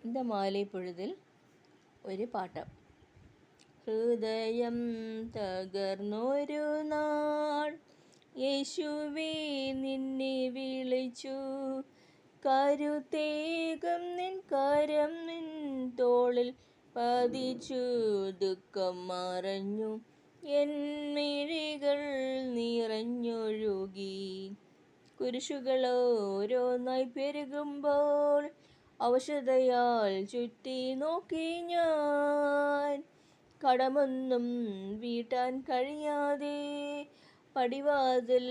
இந்த മാലൈ പൊഴുതിൽ ഒരു പാട്ട്. ഹൃദയം തകർന്നൊരു നാൾ യേശുവേ നിന്നെ വിളിച്ചു, കരുത്തേകം നിൻ കരം നിൻ തോളിൽ പതിച്ചു, ദുഃഖം മറഞ്ഞു എൻ മിഴികൾ നിറഞ്ഞൊഴുകി. കുരിശുകൾ ഓരോന്നായി പെരുകുമ്പോൾ അവശതയാൽ ചുറ്റി നോക്കി ഞാൻ. കടമൊന്നും വീട്ടാൻ കഴിയാതെ പടിവാതിൽ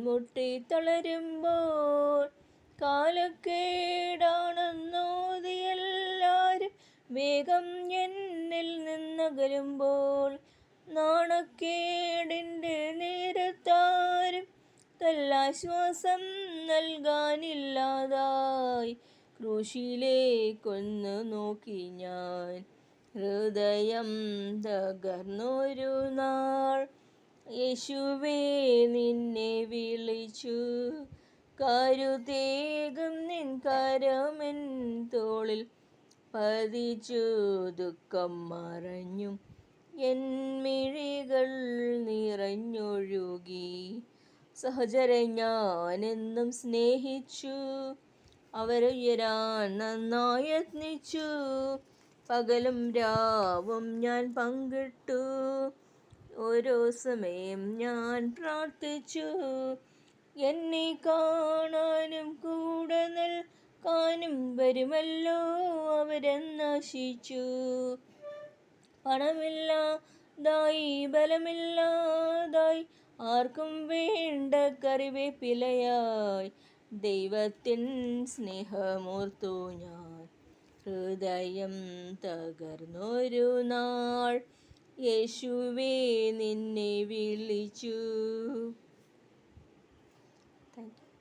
മുട്ടി തളരുമ്പോൾ, കാലക്കേടാണെന്നോതി എല്ലാരും വേഗം എന്നിൽ നിന്നകലുമ്പോൾ, നാണക്കേടിൻ്റെ നേരത്താരും തല്ലാശ്വാസം നൽകാനില്ലാതായി ക്രൂശിലേക്കൊന്നു നോക്കി ഞാൻ. ഹൃദയം തകർന്നൊരു നാൾ യേശുവേ നിന്നെ വിളിച്ചു, കരുതേകും നിൻ കരമെൻ തോളിൽ പതിച്ചു, ദുഃഖം മറഞ്ഞു എൻ മിഴികൾ നിറഞ്ഞൊഴുകി. സഹചരെ ഞാനെന്നും സ്നേഹിച്ചു, അവരുയരാൻ നന്നായി യത്നിച്ചു. പകലും രാവും ഞാൻ പങ്കിട്ടു, ഓരോ സമയം ഞാൻ പ്രാർത്ഥിച്ചു. എന്നെ കാണാനും കൂടെ നിൽക്കാനും വരുമല്ലോ അവരെന്നാശിച്ചു. പണമില്ലാതായി ബലമില്ലാതായി ആർക്കും വേണ്ട കറിവേപ്പിലയായി ദൈവത്തിൻ സ്നേഹമോർത്തു ഞാൻ. ഹൃദയം തകർന്നൊരു നാൾ യേശുവേ നിന്നെ വിളിച്ചു. Thank you.